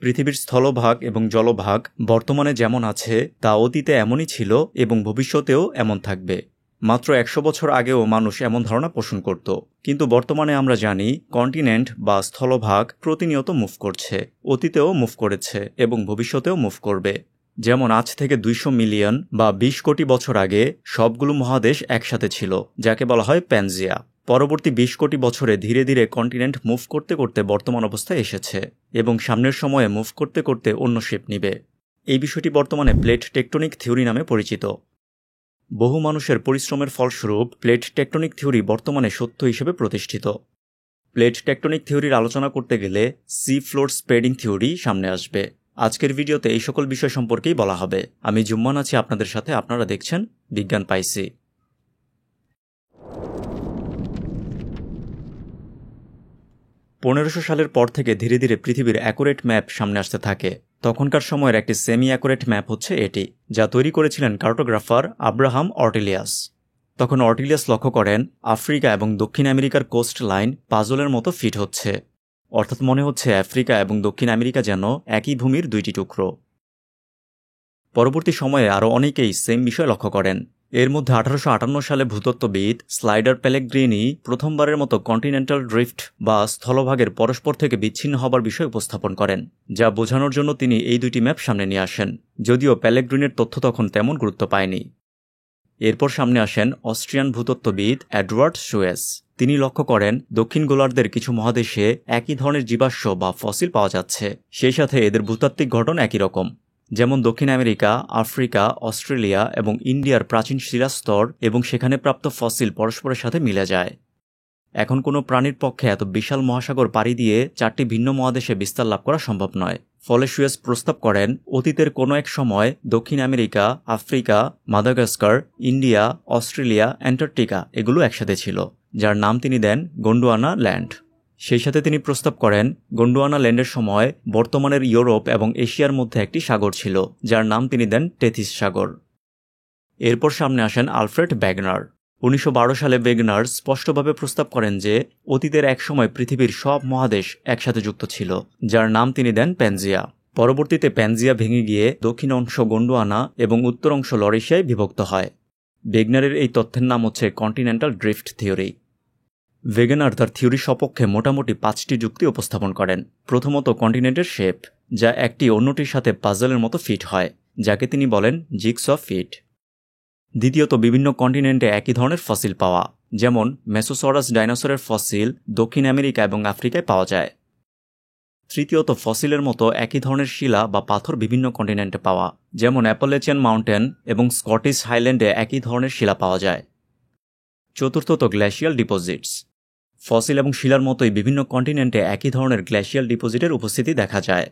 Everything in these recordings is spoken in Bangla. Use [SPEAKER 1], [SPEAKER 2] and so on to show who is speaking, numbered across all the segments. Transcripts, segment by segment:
[SPEAKER 1] পৃথিবীর স্থলভাগ এবং জলভাগ বর্তমানে যেমন আছে তা অতীতে এমনই ছিল এবং ভবিষ্যতেও এমন থাকবে। মাত্র ১০০ বছর আগেও মানুষ এমন ধারণা পোষণ করত, কিন্তু বর্তমানে আমরা জানি কন্টিনেন্ট বা স্থলভাগ প্রতিনিয়ত মুভ করছে, অতীতেও মুভ করেছে এবং ভবিষ্যতেও মুভ করবে। যেমন আজ থেকে ২০০ মিলিয়ন বা ২০ কোটি বছর আগে সবগুলো মহাদেশ একসাথে ছিল, যাকে বলা হয় প্যানজিয়া। পরবর্তী ২০ কোটি বছরে ধীরে ধীরে কন্টিনেন্ট মুভ করতে করতে বর্তমান অবস্থায় এসেছে এবং সামনের সময়ে মুভ করতে করতে অন্য শেপ নিবে। এই বিষয়টি বর্তমানে প্লেট টেকটনিক থিওরি নামে পরিচিত। বহু মানুষের পরিশ্রমের ফলস্বরূপ প্লেট টেকটনিক থিওরি বর্তমানে সত্য হিসেবে প্রতিষ্ঠিত। প্লেট টেকটনিক থিওরির আলোচনা করতে গেলে সি ফ্লোর স্প্রেডিং থিওরি সামনে আসবে। আজকের ভিডিওতে এই সকল বিষয় সম্পর্কেই বলা হবে। আমি জুম্মান আছি আপনাদের সাথে, আপনারা দেখছেন বিজ্ঞান পাইসি। ১৫০০ সালের পর থেকে ধীরে ধীরে পৃথিবীর অ্যাকুরেট ম্যাপ সামনে আসতে থাকে। তখনকার সময়ের একটি সেমি অ্যাকুরেট ম্যাপ হচ্ছে এটি, যা তৈরি করেছিলেন কার্টোগ্রাফার আব্রাহাম অর্টিলিয়াস। তখন অর্টিলিয়াস লক্ষ্য করেন আফ্রিকা এবং দক্ষিণ আমেরিকার কোস্ট লাইন পাজলের মতো ফিট হচ্ছে, অর্থাৎ মনে হচ্ছে আফ্রিকা এবং দক্ষিণ আমেরিকা যেন একই ভূমির দুইটি টুকরো। পরবর্তী সময়ে আরও অনেকেই সেম বিষয় লক্ষ্য করেন। এর মধ্যে ১৮৫৮ সালে ভূতত্ত্ববিদ স্লাইডার পেলেগ্রিনি প্রথমবারের মতো কন্টিনেন্টাল ড্রিফট বা স্থলভাগের পরস্পর থেকে বিচ্ছিন্ন হবার বিষয় উপস্থাপন করেন, যা বোঝানোর জন্য তিনি এই দুইটি ম্যাপ সামনে নিয়ে আসেন, যদিও পেলেগ্রিনির তথ্য তখন তেমন গুরুত্ব পায়নি। এরপর সামনে আসেন অস্ট্রিয়ান ভূতত্ত্ববিদ এডওয়ার্ড সুয়েস। তিনি লক্ষ্য করেন দক্ষিণ গোলার্ধের কিছু মহাদেশে একই ধরনের জীবাশ্ম বা ফসিল পাওয়া যাচ্ছে, সেই সাথে এদের ভূতাত্ত্বিক গঠন একই রকম। যেমন দক্ষিণ আমেরিকা, আফ্রিকা, অস্ট্রেলিয়া এবং ইন্ডিয়ার প্রাচীন শিলাস্তর এবং সেখানে প্রাপ্ত ফসিল পরস্পরের সাথে মিলে যায়। এখন কোনো প্রাণীর পক্ষে এত বিশাল মহাসাগর পাড়ি দিয়ে ৪টি ভিন্ন মহাদেশে বিস্তার লাভ করা সম্ভব নয়। ফলে সুয়েস প্রস্তাব করেন অতীতের কোনো এক সময় দক্ষিণ America, Africa, Madagascar, India, Australia, Antarctica এগুলো একসাথে ছিল, যার নাম তিনি দেন গন্ডোয়ানা ল্যান্ড। সেই সাথে তিনি প্রস্তাব করেন গন্ডোয়ানা ল্যান্ডের সময় বর্তমানের ইউরোপ এবং এশিয়ার মধ্যে একটি সাগর ছিল, যার নাম তিনি দেন টেথিস সাগর। এরপর সামনে আসেন আলফ্রেড ব্যাগনার। ১৯১২ সালে ব্যাগনার স্পষ্টভাবে প্রস্তাব করেন যে অতীতের এক সময় পৃথিবীর সব মহাদেশ একসাথে যুক্ত ছিল, যার নাম তিনি দেন প্যানজিয়া। পরবর্তীতে প্যানজিয়া ভেঙে গিয়ে দক্ষিণ অংশ গন্ডোয়ানা এবং উত্তর অংশ লরেশিয়ায় বিভক্ত হয়। ব্যাগনারের এই তথ্যের নাম হচ্ছে কন্টিনেন্টাল ড্রিফট থিওরি। ব্যাগনার তার থিওরির সপক্ষে মোটামুটি ৫টি যুক্তি উপস্থাপন করেন। প্রথমত, কন্টিনেন্টের শেপ, যা একটি অন্যটির সাথে পাজলের মতো ফিট হয়, যাকে তিনি বলেন জিগস অফ ফিট। দ্বিতীয়ত, বিভিন্ন কন্টিনেন্টে একই ধরনের ফসিল পাওয়া, যেমন মেসোসরাস ডাইনোসরের ফসিল দক্ষিণ আমেরিকা এবং আফ্রিকায় পাওয়া যায়। তৃতীয়ত, ফসিলের মতো একই ধরনের শিলা বা পাথর বিভিন্ন কন্টিনেন্টে পাওয়া, যেমন অ্যাপালেচিয়ান মাউন্টেন এবং স্কটিশ হাইল্যান্ডে একই ধরনের শিলা পাওয়া যায়। চতুর্থত, গ্লেশিয়াল ডিপোজিটস। ফসিল এবং শিলার মতোই বিভিন্ন কন্টিনেন্টে একই ধরনের গ্লেশিয়াল ডিপোজিটের উপস্থিতি দেখা যায়।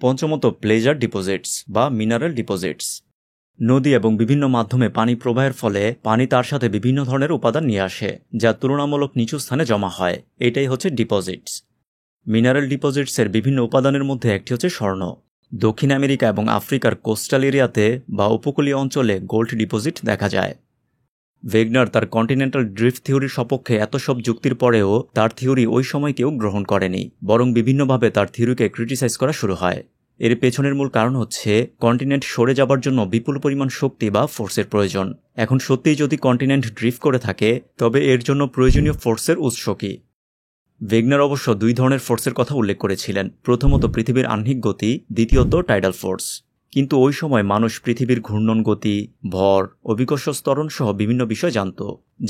[SPEAKER 1] পঞ্চমত, প্লেজার ডিপোজিটস বা মিনারেল ডিপোজিটস। নদী এবং বিভিন্ন মাধ্যমে পানি প্রবাহের ফলে পানি তার সাথে বিভিন্ন ধরনের উপাদান নিয়ে আসে, যা তুলনামূলক নিচু স্থানে জমা হয়। এটাই হচ্ছে ডিপোজিটস। মিনারেল ডিপোজিটসের বিভিন্ন উপাদানের মধ্যে একটি হচ্ছে স্বর্ণ। দক্ষিণ আমেরিকা এবং আফ্রিকার কোস্টাল এরিয়াতে বা উপকূলীয় অঞ্চলে গোল্ড ডিপোজিট দেখা যায়। ব্যাগনার তার কন্টিনেন্টাল ড্রিফট থিওরির সপক্ষে এত সব যুক্তির পরেও তার থিওরি ওই সময় কেউ গ্রহণ করেনি, বরং বিভিন্নভাবে তার থিওরিকে ক্রিটিসাইজ করা শুরু হয়। এর পেছনের মূল কারণ হচ্ছে কন্টিনেন্ট সরে যাবার জন্য বিপুল পরিমাণ শক্তি বা ফোর্সের প্রয়োজন। এখন সত্যিই যদি কন্টিনেন্ট ড্রিফট করে থাকে, তবে এর জন্য প্রয়োজনীয় ফোর্সের উৎস কি? ব্যাগনার অবশ্য দুই ধরনের ফোর্সের কথা উল্লেখ করেছিলেন, প্রথমত পৃথিবীর আহ্নিক গতি, দ্বিতীয়ত টাইডাল ফোর্স। কিন্তু ওই সময় মানুষ পৃথিবীর ঘূর্ণন গতি, ভর, অভিকর্ষ ত্বরণ সহ বিভিন্ন বিষয় জানত,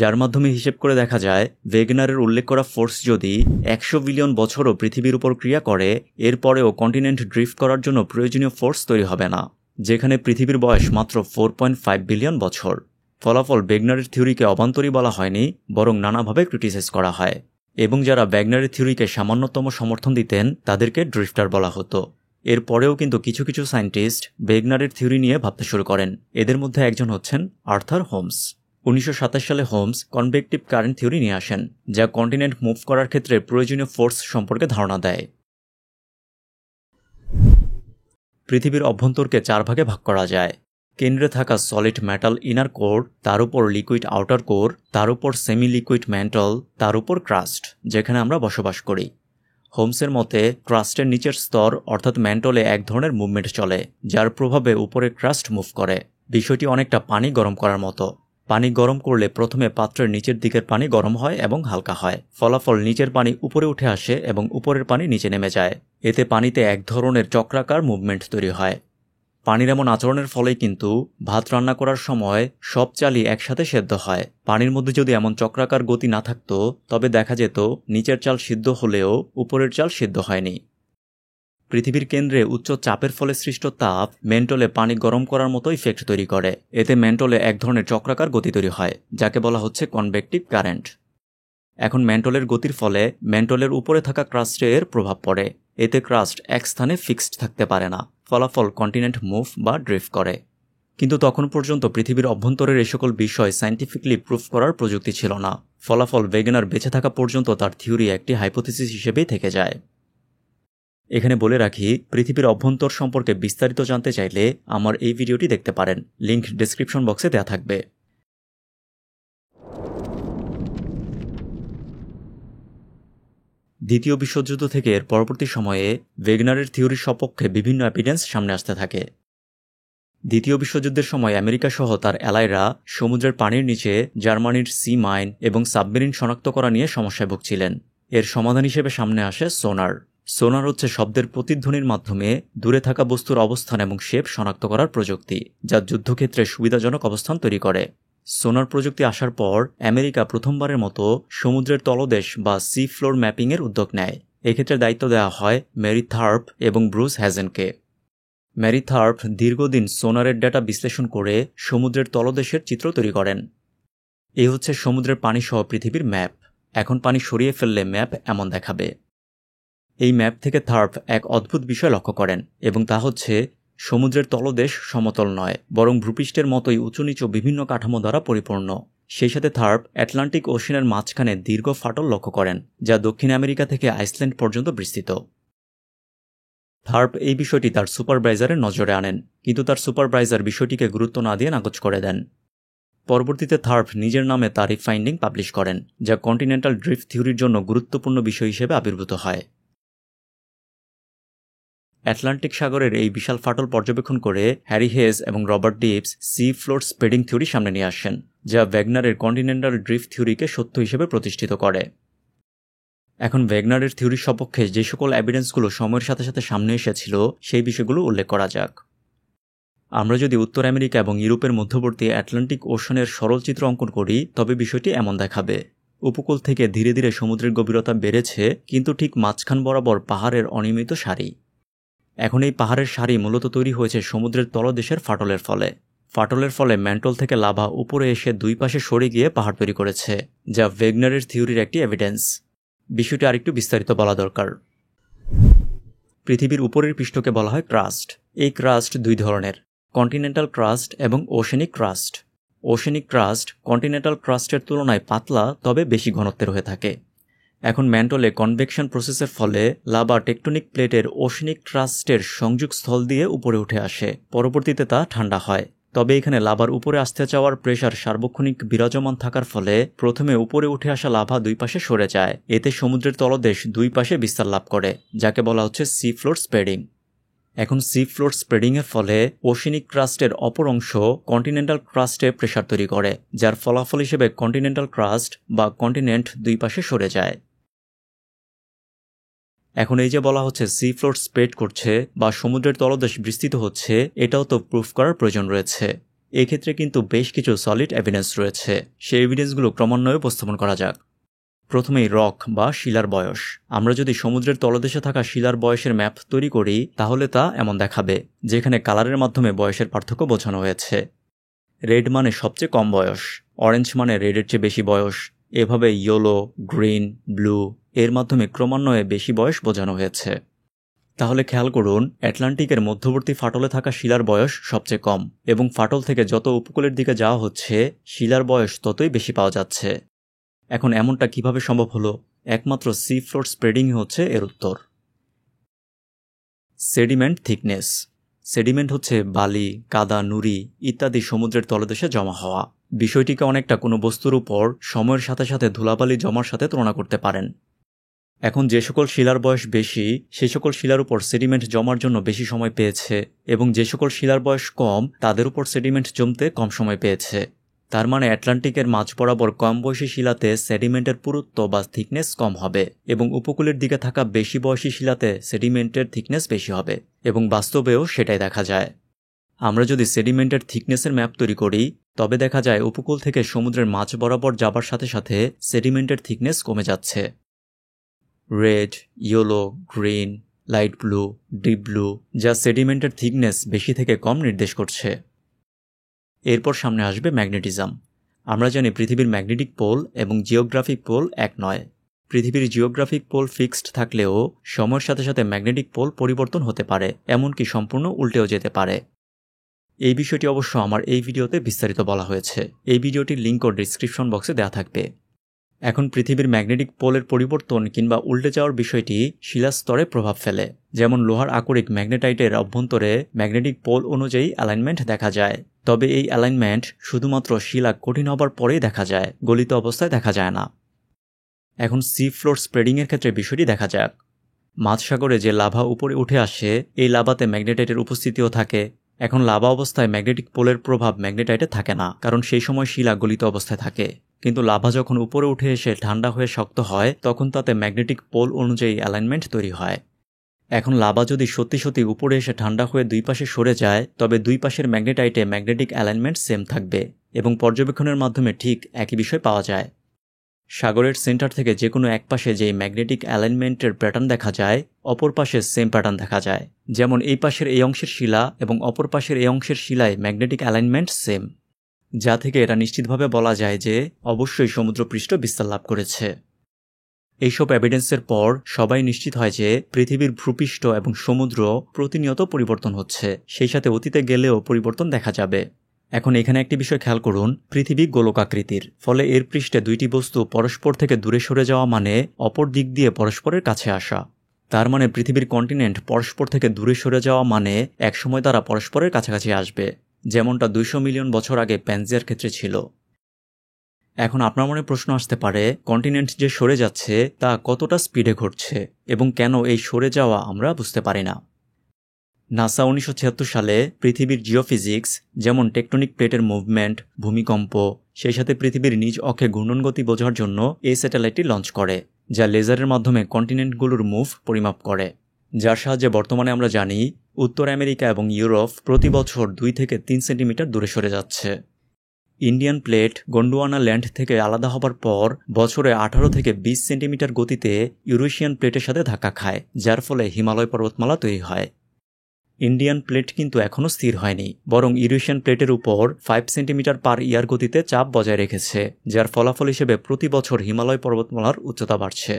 [SPEAKER 1] যার মাধ্যমে হিসেব করে দেখা যায় ব্যাগনারের উল্লেখ করা ফোর্স যদি ১০০ বিলিয়ন বছরও পৃথিবীর উপর ক্রিয়া করে, এরপরেও কন্টিনেন্ট ড্রিফট করার জন্য প্রয়োজনীয় ফোর্স তৈরি হবে না, যেখানে পৃথিবীর বয়স মাত্র ৪.৫ বিলিয়ন বছর। ফলাফল, ব্যাগনারের থিওরিকে অবান্তরই বলা হয়নি, বরং নানাভাবে ক্রিটিসাইজ করা হয়, এবং যারা ব্যাগনারের থিওরিকে সামান্যতম সমর্থন দিতেন তাদেরকে ড্রিফটার বলা হতো। এরপরেও কিন্তু কিছু কিছু সায়েন্টিস্ট ব্যাগনারের থিওরি নিয়ে ভাবতে শুরু করেন। এদের মধ্যে একজন হচ্ছেন আর্থার হোমস। ১৯২৭ সালে হোমস কনভেকটিভ কারেন্ট থিওরি নিয়ে আসেন, যা কন্টিনেন্ট মুভ করার ক্ষেত্রে প্রয়োজনীয় ফোর্স সম্পর্কে ধারণা দেয়। পৃথিবীর অভ্যন্তরকে ৪ ভাগে ভাগ করা যায়। কেন্দ্রে থাকা সলিড মেটাল ইনার কোর, তার উপর লিকুইড আউটার কোর, তার উপর সেমি লিকুইড ম্যান্টল, তার উপর ক্রাস্ট, যেখানে আমরা বসবাস করি। হোমসের মতে ক্রাস্টের নিচের স্তর অর্থাৎ ম্যান্টলে এক ধরনের মুভমেন্ট চলে, যার প্রভাবে উপরের ক্রাস্ট মুভ করে। বিষয়টি অনেকটা পানি গরম করার মতো। পানি গরম করলে প্রথমে পাত্রের নিচের দিকের পানি গরম হয় এবং হালকা হয়। ফলাফল নিচের পানি উপরে উঠে আসে এবং উপরের পানি নিচে নেমে যায়। এতে পানিতে এক ধরনের চক্রাকার মুভমেন্ট তৈরি হয়। পানির এমন আচরণের ফলেই কিন্তু ভাত রান্না করার সময় সব চালই একসাথে সেদ্ধ হয়। পানির মধ্যে যদি এমন চক্রাকার গতি না থাকতো তবে দেখা যেত নিচের চাল সিদ্ধ হলেও উপরের চাল সিদ্ধ হয়নি। পৃথিবীর কেন্দ্রে উচ্চ চাপের ফলে সৃষ্ট তাপ ম্যান্টলে পানি গরম করার মতো ইফেক্ট তৈরি করে। এতে ম্যান্টলে এক ধরনের চক্রাকার গতি তৈরি হয়, যাকে বলা হচ্ছে কনভেকটিভ কারেন্ট। এখন ম্যান্টলের গতির ফলে ম্যান্টলের উপরে থাকা ক্রাস্টে এর প্রভাব পড়ে। এতে ক্রাস্ট এক স্থানে ফিক্সড থাকতে পারে না, ফলাফল কন্টিনেন্ট মুভ বা ড্রিফট করে। কিন্তু তখন পর্যন্ত পৃথিবীর অভ্যন্তরের এই সকল বিষয় সায়েন্টিফিকলি প্রুফ করার প্রযুক্তি ছিল না। ফলাফল ওয়েগনার বেঁচে থাকা পর্যন্ত তার থিওরি একটি হাইপোথিসিস হিসেবেই থেকে যায়। এখানে বলে রাখি, পৃথিবীর অভ্যন্তর সম্পর্কে বিস্তারিত জানতে চাইলে আমার এই ভিডিওটি দেখতে পারেন, লিংক ডেসক্রিপশন বক্সে দেওয়া থাকবে। দ্বিতীয় বিশ্বযুদ্ধ থেকে এর পরবর্তী সময়ে ওয়েগনারের থিওরির সপক্ষে বিভিন্ন এভিডেন্স সামনে আসতে থাকে। দ্বিতীয় বিশ্বযুদ্ধের সময় আমেরিকা সহ তার অ্যালাইরা সমুদ্রের পানির নিচে জার্মানির সি মাইন এবং সাবমেরিন শনাক্ত করা নিয়ে সমস্যায় ভুগছিলেন। এর সমাধান হিসেবে সামনে আসে সোনার। সোনার হচ্ছে শব্দের প্রতিধ্বনির মাধ্যমে দূরে থাকা বস্তুর অবস্থান এবং শেপ শনাক্ত করার প্রযুক্তি, যা যুদ্ধক্ষেত্রে সুবিধাজনক অবস্থান তৈরি করে। সোনার প্রযুক্তি আসার পর আমেরিকা প্রথমবারের মতো সমুদ্রের তলদেশ বা সি ফ্লোর ম্যাপিংয়ের উদ্যোগ নেয়। এক্ষেত্রে দায়িত্ব দেওয়া হয় ম্যারি থার্প এবং ব্রুস হ্যাজেনকে। ম্যারি থার্প দীর্ঘদিন সোনারের ডেটা বিশ্লেষণ করে সমুদ্রের তলদেশের চিত্র তৈরি করেন। এই হচ্ছে সমুদ্রের পানিসহ পৃথিবীর ম্যাপ। এখন পানি সরিয়ে ফেললে ম্যাপ এমন দেখাবে। এই ম্যাপ থেকে থার্প এক অদ্ভুত বিষয় লক্ষ্য করেন, এবং তা হচ্ছে সমুদ্রের তলদেশ সমতল নয়, বরং ভূপৃষ্ঠের মতোই উঁচু নিচু বিভিন্ন কাঠামো দ্বারা পরিপূর্ণ। সেই সাথে থার্প অ্যাটলান্টিক ওশানের মাঝখানে দীর্ঘ ফাটল লক্ষ্য করেন, যা দক্ষিণ আমেরিকা থেকে আইসল্যান্ড পর্যন্ত বিস্তৃত। থার্প এই বিষয়টি তার সুপারভাইজারের নজরে আনেন, কিন্তু তার সুপারভাইজার বিষয়টিকে গুরুত্ব না দিয়ে নাকচ করে দেন। পরবর্তীতে থার্প নিজের নামে তার এই ফাইন্ডিং পাবলিশ করেন, যা কন্টিনেন্টাল ড্রিফট থিওরির জন্য গুরুত্বপূর্ণ বিষয় হিসেবে আবির্ভূত হয়। অ্যাটলান্টিক সাগরের এই বিশাল ফাটল পর্যবেক্ষণ করে হ্যারি হেজ এবং Robert dips C floor spreading theory সামনে নিয়ে আসেন, যা ওয়েগনারের কন্টিনেন্টাল ড্রিফট থিওরিকে সত্য হিসেবে প্রতিষ্ঠিত করে। এখন ওয়েগনারের থিওরির সপক্ষে যে সকল এভিডেন্সগুলো সময়ের সাথে সাথে সামনে এসেছিল সেই বিষয়গুলো উল্লেখ করা যাক। আমরা যদি উত্তর আমেরিকা এবং ইউরোপের মধ্যবর্তী আটলান্টিক ওশানের সরল চিত্র অঙ্কন করি তবে বিষয়টি এমন দেখাবে। উপকূল থেকে ধীরে ধীরে সমুদ্রের গভীরতা বেড়েছে, কিন্তু ঠিক মাঝখান বরাবর পাহাড়ের অনিয়মিত সারি। এখন এই পাহাড়ের সারি মূলত তৈরি হয়েছে সমুদ্রের তলদেশের ফাটলের ফলে। ফাটলের ফলে ম্যান্টল থেকে লাভা উপরে এসে দুই পাশে সরে গিয়ে পাহাড় তৈরি করেছে, যা ওয়েগনারের থিওরির একটি এভিডেন্স। বিষয়টি আরেকটু বিস্তারিত বলা দরকার। পৃথিবীর উপরের পৃষ্ঠকে বলা হয় ক্রাস্ট। এই ক্রাস্ট দুই ধরনের, কন্টিনেন্টাল ক্রাস্ট এবং oceanic crust. Oceanic crust continental ক্রাস্টের তুলনায় পাতলা তবে বেশি ঘনত্বের হয়ে থাকে। এখন ম্যান্টলে কনভেকশন প্রসেসের ফলে লাভা টেকটনিক প্লেটের ওশেনিক ক্রাস্টের সংযোগ স্থল দিয়ে উপরে উঠে আসে, পরবর্তীতে তা ঠান্ডা হয়। তবে এখানে লাভার উপরে আসতে চাওয়ার প্রেশার সার্বক্ষণিক বিরাজমান থাকার ফলে প্রথমে উপরে উঠে আসা লাভা দুই পাশে সরে যায়। এতে সমুদ্রের তলদেশ দুই পাশে বিস্তার লাভ করে, যাকে বলা হচ্ছে সি ফ্লোর স্প্রেডিং। এখন সি ফ্লোর স্প্রেডিংয়ের ফলে ওশেনিক ক্রাস্টের অপর অংশ কন্টিনেন্টাল ক্রাস্টে প্রেশার তৈরি করে, যার ফলাফল হিসেবে কন্টিনেন্টাল ক্রাস্ট বা কন্টিনেন্ট দুই পাশে সরে যায়। এখন এই যে বলা হচ্ছে সি ফ্লোর স্প্রেড করছে বা সমুদ্রের তলদেশ বিস্তৃত হচ্ছে, এটাও তো প্রুফ করার প্রয়োজন রয়েছে। এক্ষেত্রে কিন্তু বেশ কিছু সলিড এভিডেন্স রয়েছে। সেই এভিডেন্সগুলো ক্রমান্বয়ে উপস্থাপন করা যাক। প্রথমেই রক বা শিলার বয়স। আমরা যদি সমুদ্রের তলদেশে থাকা শিলার বয়সের ম্যাপ তৈরি করি তাহলে তা এমন দেখাবে, যেখানে কালারের মাধ্যমে বয়সের পার্থক্য বোঝানো হয়েছে। রেড মানে সবচেয়ে কম বয়স, অরেঞ্জ মানে রেডের চেয়ে বেশি বয়স, এভাবে ইয়েলো, গ্রিন, ব্লু এর মাধ্যমে ক্রমান্বয়ে বেশি বয়স বোঝানো হয়েছে। তাহলে খেয়াল করুন, আটলান্টিকের মধ্যবর্তী ফাটলে থাকা শিলার বয়স সবচেয়ে কম, এবং ফাটল থেকে যত উপকূলের দিকে যাওয়া হচ্ছে শিলার বয়স ততই বেশি পাওয়া যাচ্ছে। এখন এমনটা কিভাবে সম্ভব হলো? একমাত্র সি ফ্লোর স্প্রেডিং হচ্ছে এর উত্তর। Sediment thickness. সেডিমেন্ট হচ্ছে বালি, কাদা, নুড়ি ইত্যাদি সমুদ্রের তলদেশে জমা হওয়া। বিষয়টিকে অনেকটা কোনো বস্তুর উপর সময়ের সাথে সাথে ধুলাবালি জমার সাথে তুলনা করতে পারেন। এখন যে সকল শিলার বয়স বেশি সেই সকল শিলার উপর সেডিমেন্ট জমার জন্য বেশি সময় পেয়েছে এবং যে সকল শিলার বয়স কম তাদের উপর সেডিমেন্ট জমতে কম সময় পেয়েছে। তার মানে আটলান্টিকের মাঝ বরাবর কম বয়সী শিলাতে সেডিমেন্টের পুরুত্ব বা থিকনেস কম হবে এবং উপকূলের দিকে থাকা বেশি বয়সী শিলাতে সেডিমেন্টের থিকনেস বেশি হবে এবং বাস্তবেও সেটাই দেখা যায়। আমরা যদি সেডিমেন্টের থিকনেসের ম্যাপ তৈরি করি তবে দেখা যায় উপকূল থেকে সমুদ্রের মাঝ বরাবর যাবার সাথে সাথে সেডিমেন্টের থিকনেস কমে যাচ্ছে। Red, yellow, green, light blue, deep blue যা সেডিমেন্টের থিকনেস বেশি থেকে কম নির্দেশ করছে। এরপর সামনে আসবে ম্যাগনেটিজম। আমরা জানি পৃথিবীর ম্যাগনেটিক পোল এবং জিওগ্রাফিক পোল এক নয়। পৃথিবীর জিওগ্রাফিক পোল ফিক্সড থাকলেও সময়ের সাথে সাথে ম্যাগনেটিক পোল পরিবর্তন হতে পারে, এমনকি সম্পূর্ণ উল্টেও যেতে পারে। এই বিষয়টি অবশ্য আমার এই ভিডিওতে বিস্তারিত বলা হয়েছে। এই ভিডিওটির লিঙ্কও ডিসক্রিপশন বক্সে দেওয়া থাকবে। এখন পৃথিবীর ম্যাগনেটিক পোলের পরিবর্তন কিংবা উল্টে যাওয়ার বিষয়টি শিলাস্তরে প্রভাব ফেলে। যেমন লোহার আকরিক ম্যাগনেটাইটের অভ্যন্তরে ম্যাগনেটিক পোল অনুযায়ী অ্যালাইনমেন্ট দেখা যায়, তবে এই অ্যালাইনমেন্ট শুধুমাত্র শিলা কঠিন হবার পরেই দেখা যায়, গলিত অবস্থায় দেখা যায় না। এখন সি ফ্লোর স্প্রেডিংয়ের ক্ষেত্রে বিষয়টি দেখা যাক। মাঝসাগরে যে লাভা উপরে উঠে আসে এই লাভাতে ম্যাগনেটাইটের উপস্থিতিও থাকে। এখন লাভা অবস্থায় ম্যাগনেটিক পোলের প্রভাব ম্যাগনেটাইটে থাকে না, কারণ সেই সময় শিলা গলিত অবস্থায় থাকে। কিন্তু লাভা যখন উপরে উঠে এসে ঠান্ডা হয়ে শক্ত হয় তখন তাতে ম্যাগনেটিক পোল অনুযায়ী অ্যালাইনমেন্ট তৈরি হয়। এখন লাভা যদি সত্যি সত্যি উপরে এসে ঠান্ডা হয়ে দুই পাশে সরে যায় তবে দুই পাশের ম্যাগনেটাইটে ম্যাগনেটিক অ্যালাইনমেন্ট সেম থাকবে এবং পর্যবেক্ষণের মাধ্যমে ঠিক একই বিষয় পাওয়া যায়। সাগরের সেন্টার থেকে যে কোনো এক পাশে যেই ম্যাগনেটিক অ্যালাইনমেন্টের প্যাটার্ন দেখা যায় অপর পাশে সেম প্যাটার্ন দেখা যায়। যেমন এই পাশের এই অংশের শিলা এবং অপর পাশের এই অংশের শিলায় ম্যাগনেটিক অ্যালাইনমেন্ট সেম, যা থেকে এটা নিশ্চিতভাবে বলা যায় যে অবশ্যই সমুদ্রপৃষ্ঠ বিস্তার লাভ করেছে। এইসব এভিডেন্সের পর সবাই নিশ্চিত হয় যে পৃথিবীর ভূপৃষ্ঠ এবং সমুদ্র প্রতিনিয়ত পরিবর্তন হচ্ছে, সেই সাথে অতীতে গেলেও পরিবর্তন দেখা যাবে। এখন এখানে একটি বিষয় খেয়াল করুন, পৃথিবী গোলকাকৃতির, ফলে এর পৃষ্ঠে দুইটি বস্তু পরস্পর থেকে দূরে সরে যাওয়া মানে অপর দিক দিয়ে পরস্পরের কাছে আসা। তার মানে পৃথিবীর কন্টিনেন্ট পরস্পর থেকে দূরে সরে যাওয়া মানে একসময় তারা পরস্পরের কাছাকাছি আসবে, যেমনটা 200 মিলিয়ন বছর আগে প্যানজিয়ার ক্ষেত্রে ছিল। এখন আপনার মনে প্রশ্ন আসতে পারে, কন্টিনেন্ট যে সরে যাচ্ছে তা কতটা স্পিডে ঘটছে এবং কেন এই সরে যাওয়া আমরা বুঝতে পারি না। নাসা 1976 সালে পৃথিবীর জিওফিজিক্স যেমন টেকটনিক প্লেটের মুভমেন্ট, ভূমিকম্প, সেই সাথে পৃথিবীর নিজ অক্ষে ঘূর্ণনগতি বোঝার জন্য এই স্যাটেলাইটটি লঞ্চ করে, যা লেজারের মাধ্যমে কন্টিনেন্টগুলোর মুভ পরিমাপ করে, যার সাহায্যে বর্তমানে আমরা জানি উত্তর আমেরিকা এবং ইউরোপ প্রতি বছর 2 থেকে 3 সেন্টিমিটার দূরে সরে যাচ্ছে। ইন্ডিয়ান প্লেট গন্ডোয়ানা ল্যান্ড থেকে আলাদা হবার পর বছরে 18 থেকে 20 সেন্টিমিটার গতিতে ইউরেশিয়ান প্লেটের সাথে ধাক্কা খায়, যার ফলে হিমালয় পর্বতমালা তৈরি হয়। ইন্ডিয়ান প্লেট কিন্তু এখনও স্থির হয়নি, বরং ইউরেশিয়ান প্লেটের উপর 5 সেন্টিমিটার পার ইয়ার গতিতে চাপ বজায় রেখেছে, যার ফলাফল হিসেবে প্রতি বছর হিমালয় পর্বতমালার উচ্চতা বাড়ছে।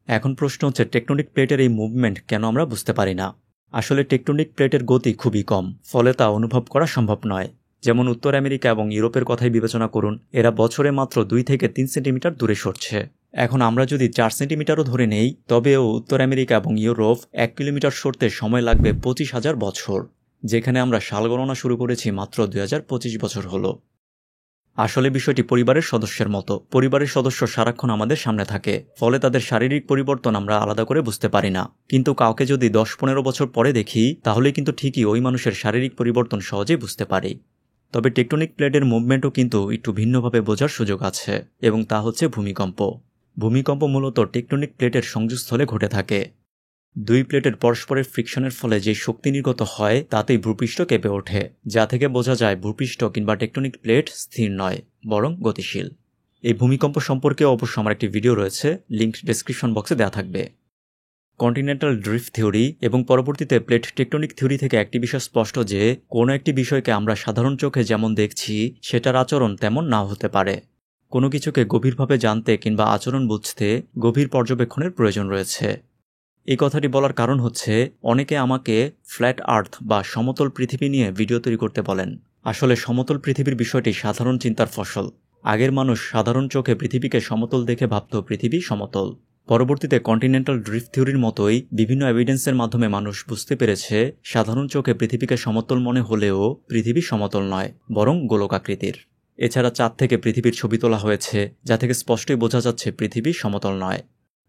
[SPEAKER 1] এখন প্রশ্ন হচ্ছে, টেকটনিক প্লেটের এই মুভমেন্ট কেন আমরা বুঝতে পারি না? আসলে টেকটনিক প্লেটের গতি খুবই কম, ফলে তা অনুভব করা সম্ভব নয়। যেমন উত্তর আমেরিকা এবং ইউরোপের কথাই বিবেচনা করুন, এরা বছরে মাত্র 2 থেকে 3 সেন্টিমিটার দূরে সরছে। এখন আমরা যদি 4 সেন্টিমিটারও ধরে নেই তবেও উত্তর আমেরিকা এবং ইউরোপ 1 কিলোমিটার সরতে সময় লাগবে 25,000 বছর, যেখানে আমরা সাল গণনা শুরু করেছি মাত্র 2025 বছর হলো। আসলে বিষয়টি পরিবারের সদস্যের মতো। পরিবারের সদস্য সারাক্ষণ আমাদের সামনে থাকে, ফলে তাদের শারীরিক পরিবর্তন আমরা আলাদা করে বুঝতে পারি না। কিন্তু কাউকে যদি 10-15 বছর পরে দেখি তাহলে কিন্তু ঠিকই ওই মানুষের শারীরিক পরিবর্তন সহজেই বুঝতে পারি। তবে টেকটনিক প্লেটের মুভমেন্টও কিন্তু একটু ভিন্নভাবে বোঝার সুযোগ আছে, এবং তা হচ্ছে ভূমিকম্প। ভূমিকম্প মূলত টেকটনিক প্লেটের সংযোগস্থলে ঘটে থাকে। দুই প্লেটের পরস্পরের ফ্রিকশনের ফলে যে শক্তি নির্গত হয় তাতেই ভূপৃষ্ঠ কেঁপে ওঠে, যা থেকে বোঝা যায় ভূপৃষ্ঠ কিংবা টেকটনিক প্লেট স্থির নয়, বরং গতিশীল। এই ভূমিকম্প সম্পর্কে অবশ্য আমার একটি ভিডিও রয়েছে, লিঙ্ক ডেসক্রিপশন বক্সে দেওয়া থাকবে। কন্টিনেন্টাল ড্রিফট থিওরি এবং পরবর্তীতে প্লেট টেকটনিক থিওরি থেকে একটি বিষয় স্পষ্ট যে কোনো একটি বিষয়কে আমরা সাধারণ চোখে যেমন দেখছি সেটার আচরণ তেমন নাও হতে পারে। কোনো কিছুকে গভীরভাবে জানতে কিংবা আচরণ বুঝতে গভীর পর্যবেক্ষণের প্রয়োজন রয়েছে। এই কথাটি বলার কারণ হচ্ছে, অনেকে আমাকে ফ্ল্যাট আর্থ বা সমতল পৃথিবী নিয়ে ভিডিও তৈরি করতে বলেন। আসলে সমতল পৃথিবীর বিষয়টি সাধারণ চিন্তার ফসল। আগের মানুষ সাধারণ চোখে পৃথিবীকে সমতল দেখে ভাবত পৃথিবী সমতল। পরবর্তীতে কন্টিনেন্টাল ড্রিফট থিওরির মতোই বিভিন্ন এভিডেন্সের মাধ্যমে মানুষ বুঝতে পেরেছে সাধারণ চোখে পৃথিবীকে সমতল মনে হলেও পৃথিবী সমতল নয়, বরং গোলকাকৃতির। এছাড়া চাঁদ থেকে পৃথিবীর ছবি তোলা হয়েছে, যা থেকে স্পষ্টই বোঝা যাচ্ছে পৃথিবী সমতল নয়।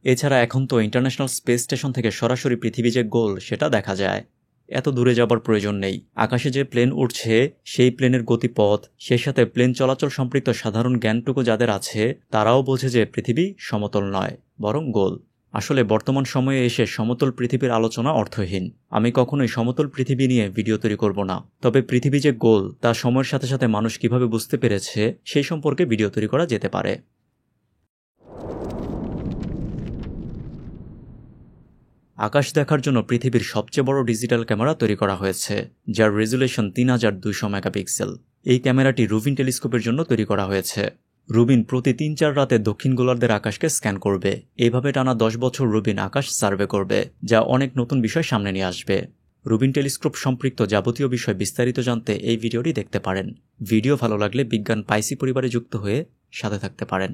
[SPEAKER 1] এছাড়া এখন তো ইন্টারন্যাশনাল স্পেস স্টেশন থেকে সরাসরি পৃথিবী যে গোল সেটা দেখা যায়। এত দূরে যাবার প্রয়োজন নেই। আকাশে যে প্লেন উঠছে সেই প্লেনের গতিপথ, সেই সাথে প্লেন চলাচল সম্পৃক্ত সাধারণ জ্ঞানটুকু যাদের আছে তারাও বোঝে যে পৃথিবী সমতল নয়, বরং গোল। আসলে বর্তমান সময়ে এসে সমতল পৃথিবীর আলোচনা অর্থহীন। আমি কখনোই সমতল পৃথিবী নিয়ে ভিডিও তৈরি করব না। তবে পৃথিবী যে গোল তা সময়ের সাথে সাথে মানুষ কিভাবে বুঝতে পেরেছে সেই সম্পর্কে ভিডিও তৈরি করা যেতে পারে। আকাশ দেখার জন্য পৃথিবীর সবচেয়ে বড় ডিজিটাল ক্যামেরা তৈরি করা হয়েছে, যার রেজুলেশন 3200 মেগাপিক্সেল। এই ক্যামেরাটি রুবিন টেলিস্কোপের জন্য তৈরি করা হয়েছে। রুবিন প্রতি 3-4 রাতে দক্ষিণ গোলার্ধের আকাশকে স্ক্যান করবে। এইভাবে টানা 10 বছর রুবিন আকাশ সার্ভে করবে, যা অনেক নতুন বিষয় সামনে নিয়ে আসবে। রুবিন টেলিস্কোপ সম্পৃক্ত যাবতীয় বিষয় বিস্তারিত জানতে এই ভিডিওটি দেখতে পারেন। ভিডিও ভালো লাগলে বিজ্ঞান পাইসি পরিবারে যুক্ত হয়ে সাথে থাকতে পারেন।